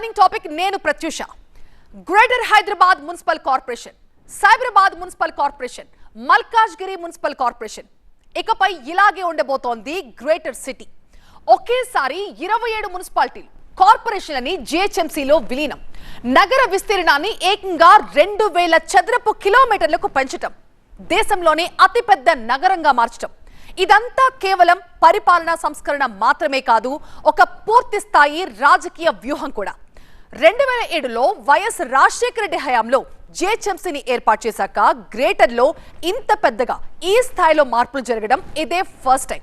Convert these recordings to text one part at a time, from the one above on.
Burning topic నేను Pratyusha. Greater Hyderabad municipal corporation, Cyberabad municipal corporation, Malkajgiri municipal corporation ఇకపై ఇలాగే ఉండబోతోంది గ్రేటర్ సిటీ. ఒకేసారి 27 మున్సిపాలిటీలు కార్పొరేషన్లని జిహెచ్ఎంసీలో విలీనం. నగర విస్తీర్ణాన్ని ఏకంగా 2000 చదరపు కిలోమీటర్లకు పెంచటం, దేశంలోనే అతిపెద్ద నగరంగా మార్చటం. ఇదంతా కేవలం పరిపాలనా సంస్కరణ మాత్రమే కాదు, ఒక పూర్తి స్థాయి రాజకీయ వ్యూహం కూడా. 2007లో వైఎస్ రాజశేఖర రెడ్డి హయాంలో జిహెచ్ఎంసీని ఏర్పాటు చేశాక గ్రేటర్లో ఇంత పెద్దగా ఈ స్థాయిలో మార్పులు జరగడం ఇదే ఫస్ట్ టైం.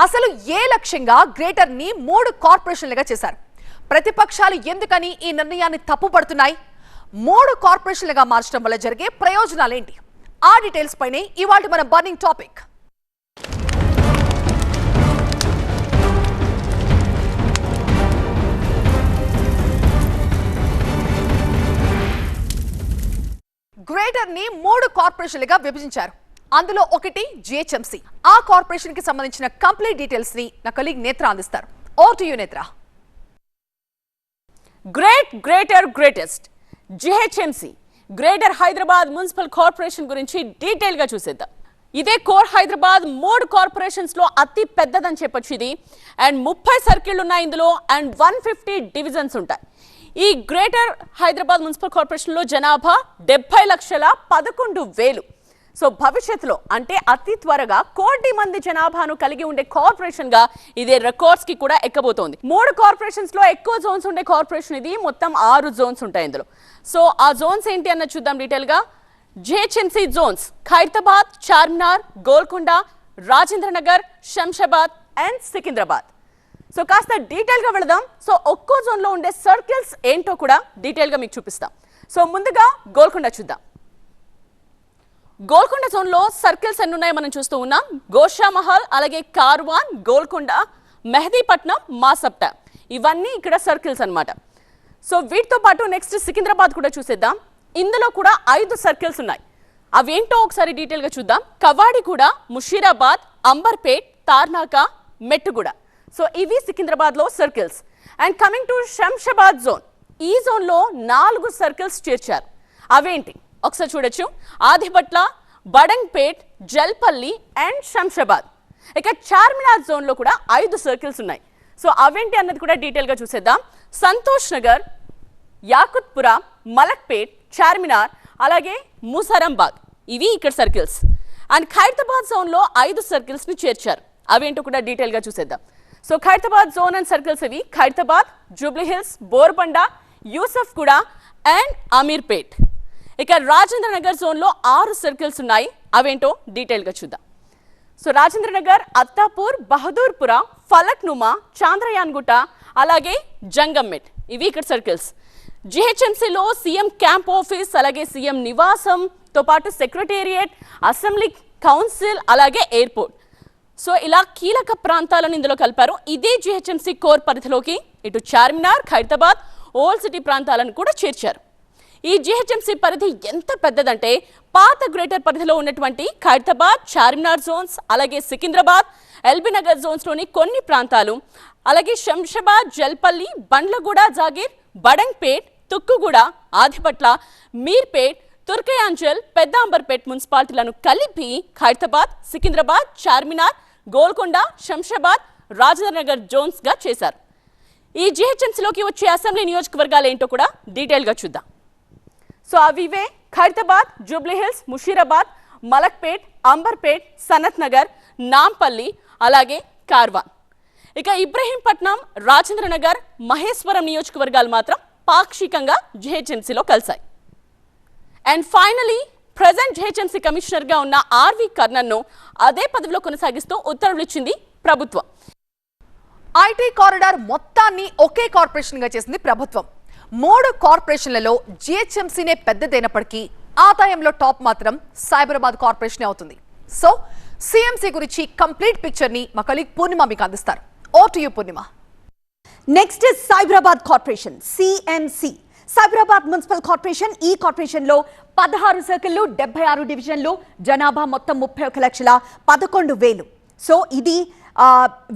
అసలు ఏ లక్ష్యంగా గ్రేటర్ ని 3 కార్పొరేషన్లుగా చేశారు? ప్రతిపక్షాలు ఎందుకని ఈ నిర్ణయాన్ని తప్పుపడుతున్నాయి? 3 కార్పొరేషన్లుగా మార్చడం వల్ల జరిగే ప్రయోజనాలేంటి? ఆ డీటెయిల్స్ పైనే ఇవాళ మన బర్నింగ్ టాపిక్. గ్రేటర్ ని 3 కార్పొరేషన్లుగా విభజించారు. అందులో ఒకటి జిహెచ్ఎంసీ. ఆ కార్పొరేషన్ కి సంబంధించిన కంప్లీట్ డీటెయిల్స్ ని నా కొలీగ్ నేత్ర అందిస్తారు. ఓవర్ టు యు నేత్ర. Greatest GHMC greater Hyderabad municipal corporation గురించి డీటెయిల్ గా చూసేద్దాం. ఇదే కోర్ హైదరాబాద్ 3 కార్పొరేషన్స్ లో అతి పెద్దదని చెప్పొచ్చు ఇది. అండ్ 30 సర్కిళ్లు ఉన్నాయి ఇందులో, అండ్ 150 డివిజన్స్ ఉంటాయి. ఈ గ్రేటర్ హైదరాబాద్ మున్సిపల్ కార్పొరేషన్ లో జనాభా 70,11,000. సో భవిష్యత్తులో అంటే అతి త్వరగా 1 కోటి మంది జనాభాను కలిగి ఉండే కార్పొరేషన్ గా ఇదే రికార్డ్స్ కి కూడా ఎక్కబోతోంది. 3 కార్పొరేషన్స్ లో ఎక్కువ జోన్స్ ఉండే కార్పొరేషన్ ఇది. మొత్తం 6 జోన్స్ ఉంటాయి ఇందులో. సో ఆ జోన్స్ ఏంటి అన్న చూద్దాం డీటెయిల్ గా. GHMC zones Khairatabad, Charminar, Golconda, Rajendra Nagar, Shamshabad and Secunderabad. So కాస్త డీటెయిల్ గా వెళదాం. సో ఒక్కో జోన్ లో ఉండే సర్కిల్స్ ఏంటో కూడా డీటెయిల్ గా మీకు చూపిస్తాం. సో ముందుగా గోల్కొండ చూద్దాం. గోల్కొండ జోన్ లో సర్కిల్స్ ఎన్ని ఉన్నాయో మనం చూస్తూ ఉన్నాం. గోషామహల్, అలాగే కార్వాన్, గోల్కొండ, మెహదీపట్నం, మాసప్టా, ఇవన్నీ ఇక్కడ సర్కిల్స్ అన్నమాట. సో వీటితో పాటు నెక్స్ట్ సికింద్రాబాద్ కూడా చూసేద్దాం. ఇందులో కూడా 5 సర్కిల్స్ ఉన్నాయి. అవేంటో ఒకసారి డీటెయిల్ గా చూద్దాం. కవాడిగూడ, ముషీరాబాద్, అంబర్పేట్, తార్నాక, మెట్టుగూడ. సో ఇవి సికింద్రాబాద్ లో circles. And coming to Shamshabad zone, ఈ జోన్ లో 4 సర్కిల్స్ చేర్చారు. అవేంటి ఒకసారి చూడొచ్చు. ఆదిపట్ల, బడంగ్పేట్, జల్పల్లి అండ్ శంషాబాద్. ఇక చార్మినార్ జోన్ లో కూడా 5 సర్కిల్స్ ఉన్నాయి. సో అవేంటి అన్నది కూడా డీటెయిల్ గా చూసేద్దాం. సంతోష్ నగర్, యాకుత్పురా, మలక్పేట్, చార్మినార్, అలాగే ముసరంబాగ్, ఇవి ఇక్కడ సర్కిల్స్. అండ్ ఖైరతాబాద్ జోన్ లో 5 సర్కిల్స్ ని చేర్చారు. అవేంటో కూడా డీటెయిల్ గా చూసేద్దాం. So Khairatabad zone and circles ఇవి. ఖైరతాబాద్, జూబ్లీహిల్స్, బోర్బండ, యూసఫ్ కూడా అండ్ అమీర్పేట్. ఇక రాజేంద్ర నగర్ జోన్ లో 6 సర్కిల్స్ ఉన్నాయి. అవేంటో డీటెయిల్ గా చూద్దాం. సో రాజేంద్ర నగర్, అత్తాపూర్, బహదూర్పుర, ఫలక్నుమా, చాంద్రయాన్ గుట్ట, అలాగే జంగంమెట్, ఇవి ఇక్కడ సర్కిల్స్. జిహెచ్ఎంసీలో సీఎం క్యాంప్ ఆఫీస్, అలాగే సీఎం నివాసంతో పాటు సెక్రటేరియట్, అసెంబ్లీ, కౌన్సిల్, అలాగే ఎయిర్పోర్ట్. సో ఇలా కీలక ప్రాంతాలను ఇందులో కలిపారు. ఇదే జిహెచ్ఎంసీ కోర్ పరిధిలోకి ఇటు చార్మినార్, ఖైరతాబాద్, ఓల్డ్ సిటీ ప్రాంతాలను కూడా చేర్చారు. ఈ జిహెచ్ఎంసీ పరిధి ఎంత పెద్దదంటే పాత గ్రేటర్ పరిధిలో ఉన్నటువంటి ఖైరతాబాద్, చార్మినార్ జోన్స్, అలాగే సికింద్రాబాద్, ఎల్బీ నగర్ జోన్స్ లోని కొన్ని ప్రాంతాలు, అలాగే శంషాబాద్, జల్పల్లి, బండ్లగూడ, జాగీర్, బడంగ్పేట్, తుక్కుగూడ, ఆదిపట్ల, మీర్పేట్, తుర్కయాంజల్, పెద్ద అంబర్పేట్ మున్సిపాలిటీలను కలిపి ఖైరతాబాద్, సికింద్రాబాద్, చార్మినార్, గోల్కొండ, శంషాబాద్, రాజేంద్ర నగర్ జోన్స్ గా చేశారు. ఈ జిహెచ్ఎంసీలోకి వచ్చే అసెంబ్లీ నియోజకవర్గాలు ఏంటో కూడా డీటెయిల్ గా చూద్దాం. సో అవివే ఖైరతాబాద్, జూబ్లీహిల్స్, ముషీరాబాద్, మలక్పేట్, అంబర్పేట్, సనత్ నగర్, నాంపల్లి, అలాగే కార్వాన్. ఇక ఇబ్రహీంపట్నం, రాజేంద్ర నగర్, మహేశ్వరం నియోజకవర్గాలు మాత్రం పాక్షికంగా జిహెచ్ఎంసీలో కలిశాయి. And finally present GHMC commissioner గా ఉన్న ఆర్వి కర్ణన్ ను అదే పదవిలో కొనసాగిస్తూ ఉత్తర్వులు ఇచ్చింది ప్రభుత్వం. ఐటీ కారిడార్ మొత్తాన్ని ఒకే కార్పొరేషన్ గా చేసింది ప్రభుత్వం. 3 కార్పొరేషన్లలో జిహెచ్ఎంసీనే పెద్దదైనప్పటికీ ఆదాయంలో టాప్ మాత్రం సైబరాబాద్ కార్పొరేషన్ అవుతుంది. సో సిఎంసీ గురించి కంప్లీట్ పిక్చర్ ని మా కలీగ్ పూర్ణిమ మీకు అందిస్తారు. Over to you Purnima. Next is Cyberabad corporation, CMC. Cyberabad municipal corporation, ఈ కార్పొరేషన్ లో 16 సర్కిళ్లు, 76 డివిజన్లు, జనాభా మొత్తం 31,11,000. సో ఇది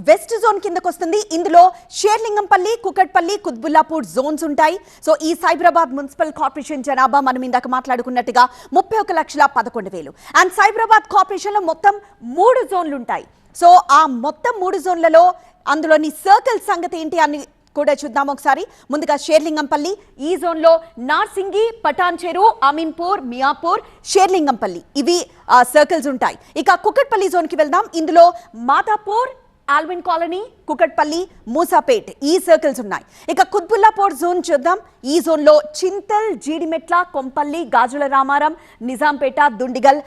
వెస్ట్ జోన్ కిందకు వస్తుంది. ఇందులో షేర్లింగంపల్లి, కుకట్పల్లి, కుత్బుల్లాపూర్ జోన్స్ ఉంటాయి. సో ఈ సైబరాబాద్ మున్సిపల్ కార్పొరేషన్ జనాభా మనం ఇందాక మాట్లాడుకున్నట్టుగా 31,11,000. అండ్ సైబరాబాద్ కార్పొరేషన్ లో మొత్తం 3 జోన్లు ఉంటాయి. సో ఆ మొత్తం 3 జోన్లలో అందులోని సర్కిల్ సంగతి ఏంటి అని కూడా చూద్దాం ఒకసారి. ముందుగా షేర్లింగంపల్లి, ఈ జోన్ లో నార్సింగి, పటాన్ చెరు, అమీన్పూర్, మియాపూర్, షేర్లింగంపల్లి ఇవి సర్కిల్స్ ఉంటాయి. ఇక కుకట్పల్లి జోన్ కి వెళ్దాం. ఇందులో మాదాపూర్, ఆల్విన్ కాలనీ, కుకట్పల్లి, మూసాపేట్ ఈ సర్కిల్స్ ఉన్నాయి. ఇక కుత్బుల్లాపూర్ జోన్ చూద్దాం. ఈ జోన్ లో చింతల్, జీడిమెట్ల, కొంపల్లి, గాజుల రామారం, నిజాంపేట, దుండిగల్,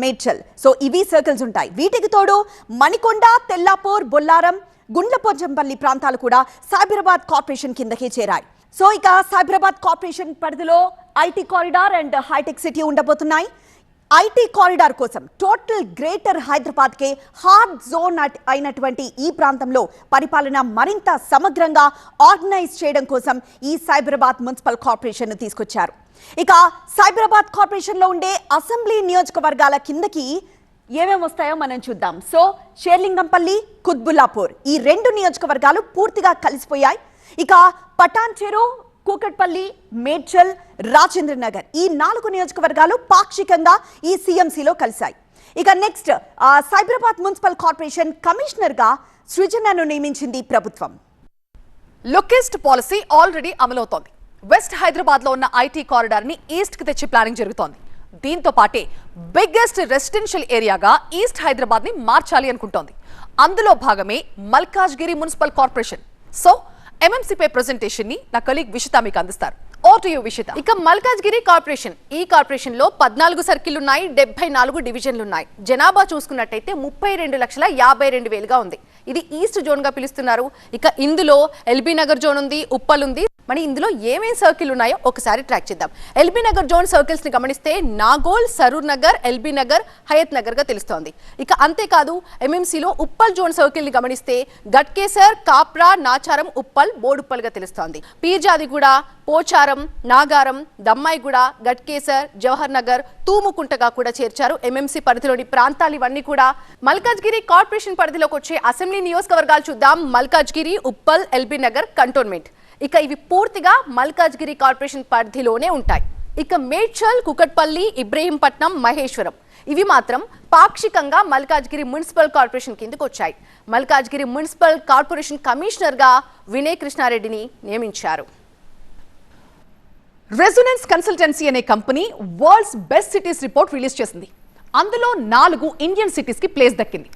మేడ్చల్ సో ఇవి సర్కిల్స్ ఉంటాయి. వీటికి తోడు మణికొండ, తెల్లాపూర్, బొల్లారం, గుండ్లపోచంపల్లి ప్రాంతాలు కూడా సైబరాబాద్ కార్పొరేషన్ కిందకే చేరాయి. సో ఇక సైబరాబాద్ కార్పొరేషన్ పరిధిలో IT corridor and hitech city ఉండబోతున్నాయి. ఐటీ కారిడార్ కోసం టోటల్ గ్రేటర్ హైదరాబాద్ కే హార్డ్ జోన్ అయినటువంటి ఈ ప్రాంతంలో పరిపాలన మరింత సమగ్రంగా ఆర్గనైజ్ చేయడం కోసం ఈ సైబరాబాద్ మున్సిపల్ కార్పొరేషన్ తీసుకొచ్చారు. ఇక సైబరాబాద్ కార్పొరేషన్ లో ఉండే అసెంబ్లీ నియోజకవర్గాల కిందకి ఏమేమి వస్తాయో మనం చూద్దాం. సో షేర్లింగంపల్లి, కుత్బుల్లాపూర్ ఈ 2 నియోజకవర్గాలు పూర్తిగా కలిసిపోయాయి. ఇక పటాన్ చెరు, కూకట్పల్లి, మేడ్చల్, రాజేంద్ర నగర్ ఈ 4 నియోజకవర్గాలు పాక్షికంగా ఈ సిఎంసిలో కలిశాయి. ఇక next Cyberabad municipal corporation commissioner గా సృజనను నియమించింది ప్రభుత్వం. లుకిస్ట్ పాలసీ ఆల్రెడీ అమలవుతోంది. వెస్ట్ హైదరాబాద్ లో ఉన్న ఐటీ కారిడార్ ని ఈస్ట్ కి తెచ్చి ప్లానింగ్ జరుగుతోంది. దీంతో పాటే బిగ్గెస్ట్ రెసిడెన్షియల్ ఏరియాగా ఈస్ట్ హైదరాబాద్ ని మార్చాలి అనుకుంటోంది. అందులో భాగమే Malkajgiri municipal corporation. So MMC పై ప్రెజెంటేషన్ ని నా కలీగ్ విషిత మీకు అందిస్తారు. Over to you Vishita. ఇక మల్కాజ్గిరి కార్పొరేషన్, ఈ కార్పొరేషన్ లో 14 సర్కిల్ ఉన్నాయి, 74 డివిజన్లు ఉన్నాయి. జనాభా చూసుకున్నట్టయితే 32,52,000 ఉంది. ఇది ఈస్ట్ జోన్ గా పిలుస్తున్నారు. ఇక ఇందులో ఎల్బీ నగర్ జోన్ ఉంది, ఉప్పల్ ఉంది. మరి ఇందులో ఏమేం సర్కిల్ ఉన్నాయో ఒకసారి ట్రాక్ చేద్దాం. ఎల్బీ నగర్ జోన్ సర్కిల్స్ ని గమనిస్తే నాగోల్, సరూర్ నగర్, ఎల్బీ నగర్, హయత్ నగర్ గా తెలుస్తోంది. ఇక అంతేకాదు ఎంఎంసీలో ఉప్పల్ జోన్ సర్కిల్ ని గమనిస్తే గట్కేసర్, కాప్రా, నాచారం, ఉప్పల్, బోడుప్పల్ గా తెలుస్తోంది. పీర్జాదిగూడ, పోచారం, నాగారం, దమ్మాయిగూడ, గట్కేసర్, జవహర్ నగర్, తూముకుంటగా కూడా చేర్చారు. ఎంఎంసీ పరిధిలోని ప్రాంతాలు ఇవన్నీ కూడా మల్కాజ్గిరి కార్పొరేషన్ పరిధిలోకి వచ్చే అసెంబ్లీ నియోజకవర్గాలు చూద్దాం. Malkajgiri, Uppal, LB Nagar, cantonment. ఇక ఇవి పూర్తిగా మల్కాజ్గిరి కార్పొరేషన్ పరిధిలోనే ఉంటాయి. ఇక మేడ్చల్, కుకట్పల్లి, ఇబ్రహీంపట్నం, మహేశ్వరం ఇవి మాత్రం పాక్షికంగా మల్కాజ్గిరి మున్సిపల్ కార్పొరేషన్ కిందకు వచ్చాయి. మల్కాజ్గిరి మున్సిపల్ కార్పొరేషన్ కమిషనర్ గా వినయ్ కృష్ణారెడ్డిని నియమించారు. రెజొనెన్స్ కన్సల్టెన్సీ అనే company world's best cities report release చేసింది. అందులో 4 ఇండియన్ సిటీస్ కి ప్లేస్ దక్కింది.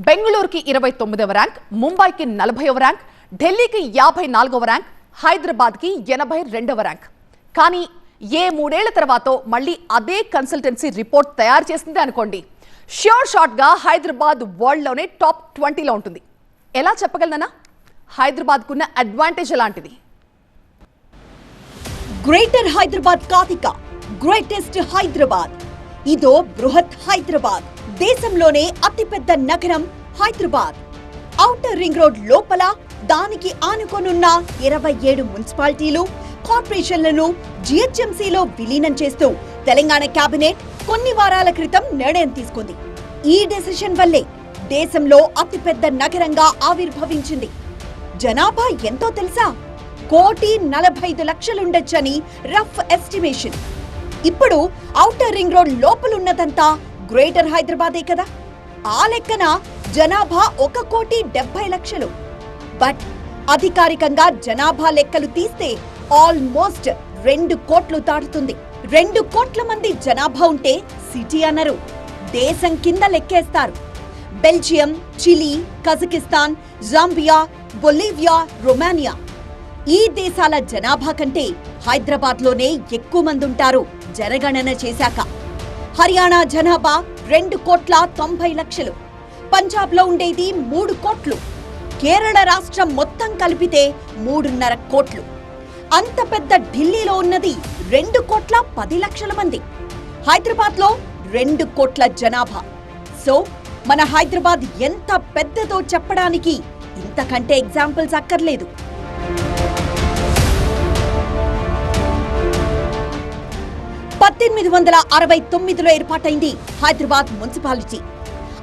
బెంగళూరుకి 29వ ర్యాంక్, ముంబైకి 40వ ర్యాంక్, ఢిల్లీకి 54వ ర్యాంక్, హైదరాబాద్ కి 82వ ర్యాంక్. కానీ ఏ 3 ఏళ్ల తర్వాత మళ్ళీ అదే కన్సల్టెన్సీ రిపోర్ట్ తయారు చేసింది అనుకోండి, ష్యూర్ షాట్ గా హైదరాబాద్ వరల్డ్ లోనే టాప్ 20లో ఉంటుంది. ఎలా చెప్పగలనా? హైదరాబాద్ కున్న అడ్వాంటేజ్ అలాంటిది. గ్రేటర్ హైదరాబాద్ కాతిక, గ్రేటెస్ట్ హైదరాబాద్. ఇదో బృహత్ హైదరాబాద్. దేశంలోనే అతిపెద్ద నగరం హైదరాబాద్. ఔటర్ రింగ్ రోడ్ లోపల దానికి ఆనుకొనున్న 27 మున్సిపాలిటీలు, కార్పొరేషన్లను జిహెచ్ఎంసీలో విలీనం చేస్తూ తెలంగాణ కేబినెట్ కొన్ని వారాల క్రితం నిర్ణయం తీసుకుంది. ఈ డెసిషన్ వల్లే దేశంలో అతిపెద్ద నగరంగా ఆవిర్భవించింది. జనాభా ఎంతో తెలుసా? 1,45,00,000 ఉండొచ్చని రఫ్ ఎస్టిమేషన్. ఇప్పుడు ఔటర్ రింగ్ రోడ్ లోపలున్నదంతా గ్రేటర్ హైదరాబాదే కదా. ఆ లెక్కన జనాభా 1,70,00,000. బట్ అధికారికంగా జనాభా లెక్కలు తీస్తే ఆల్మోస్ట్ 2 కోట్లు దాటుతుంది. 2 కోట్ల మంది జనాభా ఉంటే సిటీ అనరు, దేశం కింద లెక్కేస్తారు. Belgium, Chile, Kazakhstan, Zambia, Bolivia, Romania ఈ దేశాల జనాభా కంటే హైదరాబాద్ లోనే ఎక్కువ మంది ఉంటారు జనగణన చేశాక. హర్యానా జనాభా 2,90,00,000. పంజాబ్ లో ఉండేది 3 కోట్లు. కేరళ రాష్ట్రం మొత్తం కలిపితే 3.5 కోట్లు. అంత పెద్ద ఢిల్లీలో ఉన్నది 2,10,00,000 మంది. హైదరాబాద్ లో 2 కోట్ల జనాభా. సో మన హైదరాబాద్ ఎంత పెద్దదో చెప్పడానికి ఇంతకంటే ఎగ్జాంపుల్స్ అక్కర్లేదు. లో ఏర్పాటైంది హైదరాబాద్ మున్సిపాలిటీ.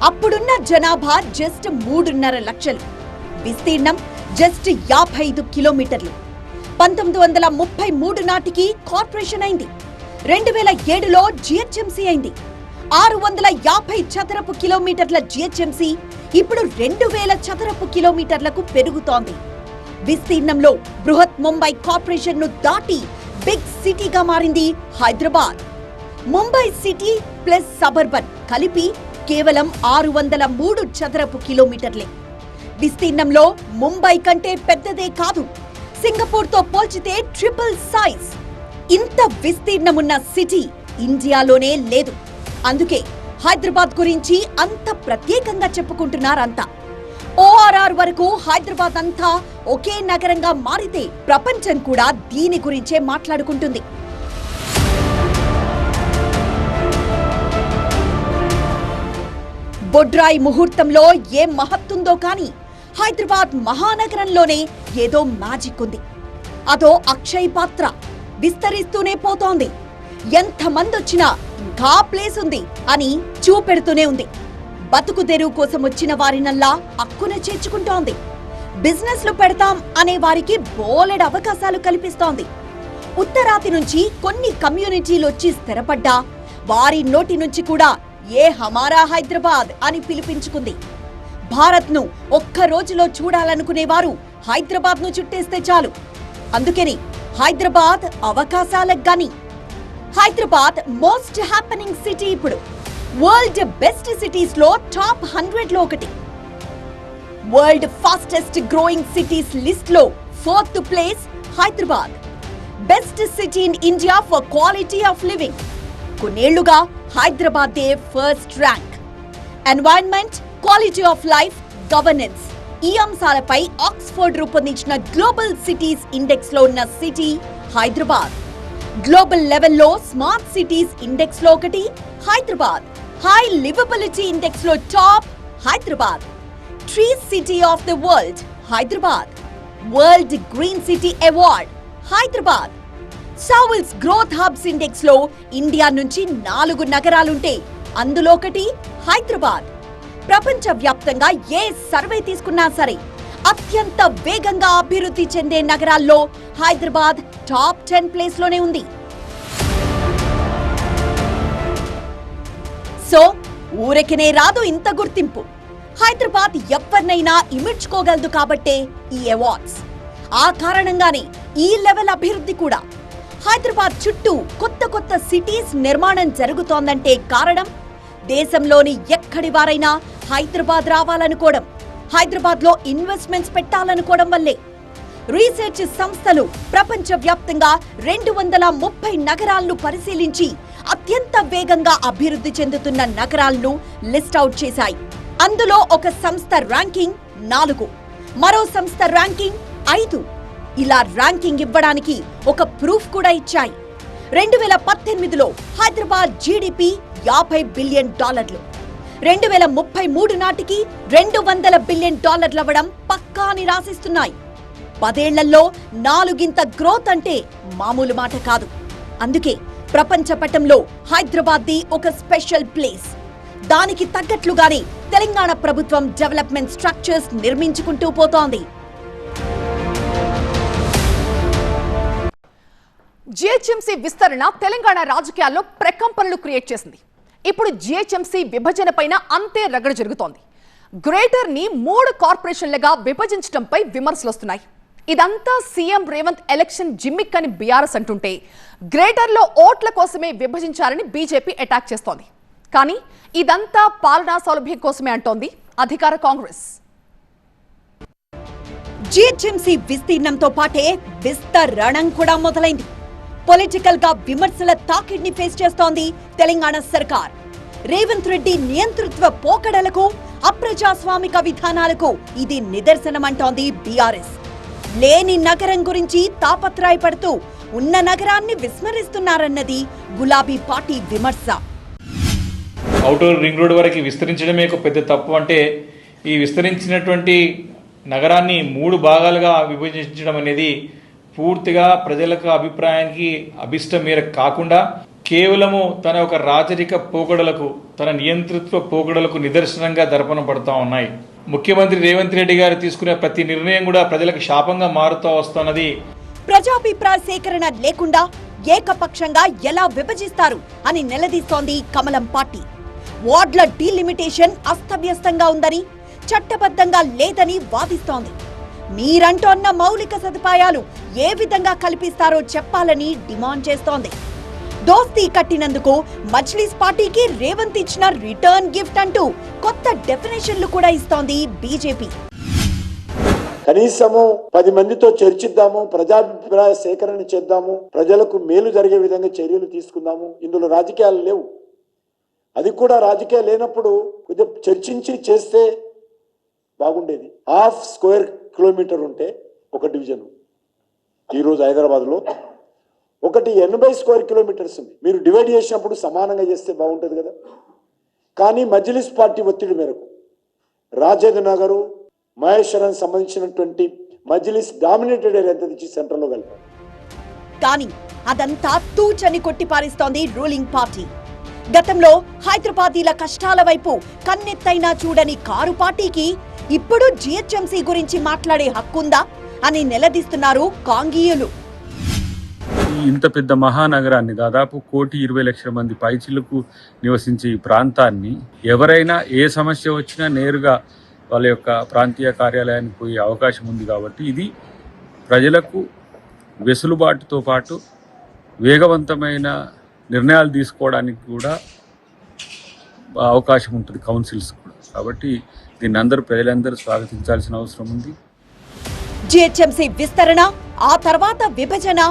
అప్పుడున్న జనాభా జస్ట్ 3.5 లక్షలు, విస్తీర్ణం జస్ట్ 55 కిలోమీటర్లు. 1933 నాటికి కార్పొరేషన్ అయింది. 2007లో జిహెచ్ఎంసీ అయింది. 650 చదరపు కిలోమీటర్ల జిహెచ్ఎంసీ ఇప్పుడు 2000 చదరపు కిలోమీటర్లకు పెరుగుతోంది. విస్తీర్ణంలో బృహత్ ముంబై కార్పొరేషన్ ను దాటి బిగ్ సిటీగా మారింది Hyderabad. Mumbai city plus suburban కలిపి కేవలం 603 చదరపు కిలోమీటర్లే. విస్తీర్ణంలో ముంబై కంటే పెద్దదే కాదు, సింగపూర్తో పోల్చితే ట్రిపుల్ సైజ్. ఇంత విస్తీర్ణమున్న సిటీ ఇండియాలోనే లేదు. అందుకే హైదరాబాద్ గురించి అంత ప్రత్యేకంగా చెప్పుకుంటున్నారంతా. ORR వరకు హైదరాబాద్ అంతా ఒకే నగరంగా మారితే ప్రపంచం కూడా దీని గురించే మాట్లాడుకుంటుంది. బొడ్రాయి ముహూర్తంలో ఏం మహత్తుందో కానీ హైదరాబాద్ మహానగరంలోనే ఏదో మ్యాజిక్ ఉంది. అదో అక్షయ్ పాత్ర విస్తరిస్తూనే పోతోంది. ఎంతమంది వచ్చినా ఇంకా ప్లేస్ ఉంది అని చూపెడుతూనే ఉంది. బతుకు తెరువు కోసం వచ్చిన వారినల్లా అక్కున చేర్చుకుంటోంది. బిజినెస్లు పెడతాం అనే వారికి బోలెడు అవకాశాలు కల్పిస్తోంది. ఉత్తరాది నుంచి కొన్ని కమ్యూనిటీలు వచ్చి స్థిరపడ్డా వారి నోటి నుంచి కూడా ఏ హమారా హైదరాబాద్ అని పిలిపించుకుంది. భారత్ ను ఒక్క రోజులో చూడాలనుకునేవారు హైదరాబాద్ ను చుట్టేస్తే చాలు. అందుకని హైదరాబాద్ అవకాశాలకు గాని. హైదరాబాద్ మోస్ట్ హ్యాపెనింగ్ సిటీ, ఇప్పుడు వరల్డ్ బెస్ట్ సిటీస్ లో టాప్ 100 లో ఒకటి. World fastest growing cities list లో 4th place Hyderabad. Best city in India for quality of living, కొన్నేళ్లుగా Hyderabad first rank. Environment, quality of life, governance ఈ అంశాలపై ఆక్స్ఫర్డ్ రూపొందించిన గ్లోబల్ సిటీస్ ఇండెక్స్ లో ఉన్న సిటీ హైదరాబాద్. గ్లోబల్ లెవెల్లో స్మార్ట్ సిటీస్ ఇండెక్స్ లో ఒకటి హైదరాబాద్. హై లివబిలిటీ ఇండెక్స్ లో top Hyderabad. Tree city of the world Hyderabad. World green city award Hyderabad. Savills growth hubs index లో ఇండియా నుంచి 4 నగరాలుంటే అందులో ఒకటి హైదరాబాద్. ప్రపంచ వ్యాప్తంగా ఏ సర్వే తీసుకున్నా సరే అత్యంత వేగంగా అభివృద్ధి చెందే నగరాల్లో హైదరాబాద్ టాప్ 10 ప్లేస్ లోనే ఉంది. సో ఊరికనే రాదు ఇంత గుర్తింపు. హైదరాబాద్ ఎవరినైనా ఇమిడ్చుకోగలదు కాబట్టే ఈ అవార్డ్స్. ఆ కారణంగానే ఈ లెవెల్ అభివృద్ధి కూడా. హైదరాబాద్ చుట్టూ కొత్త కొత్త సిటీస్ నిర్మాణం జరుగుతోందంటే కారణం దేశంలోని ఎక్కడి వారైనా హైదరాబాద్ రావాలనుకోవడం, హైదరాబాద్ లో ఇన్వెస్ట్మెంట్స్ పెట్టాలనుకోవడం వల్లే. రీసెర్చ్ సంస్థలు ప్రపంచ వ్యాప్తంగా 230 నగరాలను పరిశీలించి అత్యంత వేగంగా అభివృద్ధి చెందుతున్న నగరాలను లిస్ట్ అవుట్ చేశాయి. అందులో ఒక సంస్థ ర్యాంకింగ్ 4, మరో సంస్థ ర్యాంకింగ్ 5. ఇలా ర్యాంకింగ్ ఇవ్వడానికి ఒక ప్రూఫ్ కూడా ఇచ్చాయి. 2018లో హైదరాబాద్ జీడీపీ $50 బిలియన్. 2033 నాటికి $200 బిలియన్ అవ్వడం పక్కా అని రాసిస్తున్నాయి. 10 ఏళ్లలో 4 గ్రోత్ అంటే మామూలు మాట కాదు. అందుకే ప్రపంచ పటంలో హైదరాబాద్ది ఒక స్పెషల్ ప్లేస్. దానికి తగ్గట్లుగానే తెలంగాణ ప్రభుత్వం డెవలప్మెంట్ స్ట్రక్చర్స్ నిర్మించుకుంటూ పోతోంది. జిహెచ్ఎంసీ విస్తరణ తెలంగాణ రాజకీయాల్లో ప్రకంపనలు క్రియేట్ చేసింది. ఇప్పుడు జిహెచ్ఎంసీ విభజన పైన అంతే రగడ జరుగుతోంది. గ్రేటర్ ని 3 కార్పొరేషన్లుగా విభజించడంపై విమర్శలు వస్తున్నాయి. ఇదంతా సీఎం రేవంత్ ఎలక్షన్ జిమ్మిక్ అని బీఆర్ఎస్ అంటుంటే, గ్రేటర్ లో ఓట్ల కోసమే విభజించారని బీజేపీ అటాక్ చేస్తోంది. కానీ ఇదంతా పాలనా సౌలభ్యం కోసమే అంటోంది అధికార కాంగ్రెస్. జిహెచ్ఎంసీ విస్తీర్ణంతో పాటే విస్తరణం కూడా మొదలైంది. పొలిటికల్ గా విమర్శల తాకిడిని ఫేస్ చేస్తోంది తెలంగాణ సర్కార్. రేవంత్ రెడ్డి నియంతృత్వ పోకడలకు, అప్రజాస్వామిక విధానాలకు ఇది నిదర్శనమంటోంది బీఆర్ఎస్. లేని నగరం గురించి తాపత్రయపడుతూ ఉన్న నగరాన్ని విస్మరిస్తున్నారన్నది గులాబీ పార్టీ విమర్శ. ఔటర్ రింగ్ రోడ్ వరకు విస్తరించడమే ఒక పెద్ద తప్పు అంటే, ఈ విస్తరించినటువంటి నగరాన్ని 3 భాగాలుగా విభజించడం అనేది పూర్తిగా ప్రజలకు అభిప్రాయానికి అభిష్టం మేరకు కాకుండా కేవలము తన ఒక రాజరిక పోకడలకు, తన నియంతృత్వ పోకడలకు నిదర్శనంగా దర్పణ పడుతూ ఉన్నాయి. ముఖ్యమంత్రి రేవంత్ రెడ్డి గారు తీసుకునే ప్రతి నిర్ణయం కూడా ప్రజలకు శాపంగా మారుతూ వస్తున్నది. ప్రజాభిప్రాయ సేకరణ లేకుండా ఏకపక్షంగా ఎలా విభజిస్తారు అని నిలదీస్తోంది కమలం పార్టీ. వార్డుల డీలిమిటేషన్ అస్తవ్యస్తంగా ఉందని, చట్టబద్ధంగా లేదని వాదిస్తోంది. మీరంటోన్న మౌలిక సదుపాయాలు ఏ విధంగా కల్పిస్తారో చెప్పాలని డిమాండ్ చేస్తోంది. దోస్తీ కట్టినందుకు మజ్లిస్ పార్టీకి రేవంత్ ఇచ్చిన రిటర్న్ గిఫ్ట్ అంటూ కొత్త డెఫినేషన్లు కూడా ఇస్తోంది బీజేపీ. కనీసము 10 మందితో చర్చిద్దాము, ప్రజాభిప్రాయ సేకరణ చేద్దాము, ప్రజలకు మేలు జరిగే విధంగా చర్యలు తీసుకుందాము. ఇందులో రాజకీయాలు లేవు. అది కూడా రాజకీయాలు లేనప్పుడు కొద్దిగా చర్చించి చేస్తే బాగుండేది. 1/2 స్క్వేర్ కిలోమీటర్ ఉంటే ఒక డివిజన్. ఈరోజు హైదరాబాద్లో ఒకటి 80 స్క్వేర్ కిలోమీటర్స్ ఉంది. మీరు డివైడ్ చేసినప్పుడు సమానంగా చేస్తే బాగుంటుంది కదా. కానీ మజ్లిస్ పార్టీ ఒత్తిడి మేరకు రాజేంద్ర నగరు, మహేశ్వరం సంబంధించినటువంటి మజ్లిస్ డామినేటెడ్ ఏరియా ఎంత తెచ్చి సెంట్రల్లో కలిపారు. కానీ అదంతా తూచని కొట్టిపారిస్తోంది రూలింగ్ పార్టీ. గతంలో హైదరాబాదీల కష్టాల వైపు కన్నెత్తైనా చూడని కారు పార్టీకి ఇప్పుడు జిహెచ్ఎంసీ గురించి మాట్లాడే హక్కుందా అని నిలదీస్తున్నారు కాంగీయులు. ఇంత పెద్ద మహానగరాన్ని, దాదాపు 1,20,00,000 మంది పైచిలకు నివసించే ఈ ప్రాంతాన్ని ఎవరైనా ఏ సమస్య వచ్చినా నేరుగా వాళ్ళ యొక్క ప్రాంతీయ కార్యాలయానికి పోయే అవకాశం ఉంది. కాబట్టి ఇది ప్రజలకు వెసులుబాటుతో పాటు వేగవంతమైన నిర్ణయాలు తీసుకోవడానికి కూడా అవకాశం ఉంటుంది కౌన్సిల్స్ కూడా. కాబట్టి దీన్ని ప్రజలందరూ స్వాగతించాల్సిన అవసరం ఉంది. జిహెచ్ఎంసీ విస్తరణ, ఆ తర్వాత విభజన,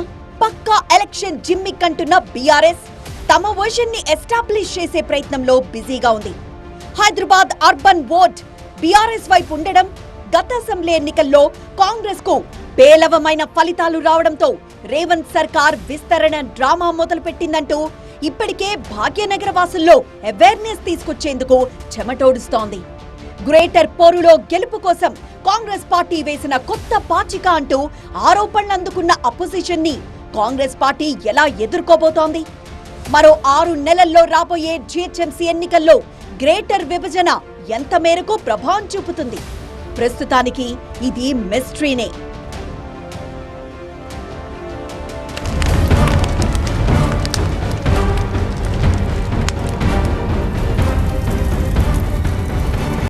పక్కా ఎలక్షన్ జిమ్మిక్ అంటున్న బీఆర్ఎస్ తమ వర్షన్ ని ఎస్టాబ్లిష్ చేసే ప్రయత్నంలో బిజీగా ఉంది. హైదరాబాద్ అర్బన్ ఓట్ బీఆర్ఎస్ వైపు ఉండడం, గత అసెంబ్లీ ఎన్నికల్లో కాంగ్రెస్ కు పేలవమైన ఫలితాలు రావడంతో రేవంత్ సర్కార్ విస్తరణ డ్రామా మొదలుపెట్టిందంటూ ఇప్పటికే భాగ్యనగర వాసుల్లో అవేర్నెస్ తీసుకొచ్చేందుకు చెమటోడుస్తోంది. గ్రేటర్ పోరులో గెలుపు కోసం కాంగ్రెస్ పార్టీ వేసిన కొత్త పాచిక అంటూ ఆరోపణలు అందుకున్న అపోజిషన్ ని కాంగ్రెస్ పార్టీ ఎలా ఎదుర్కోబోతోంది? మరో 6 నెలల్లో రాబోయే జిహెచ్ఎంసీ ఎన్నికల్లో గ్రేటర్ విభజన ఎంత మేరకు ప్రభావం చూపుతుంది? ప్రస్తుతానికి ఇది మిస్టరీనే.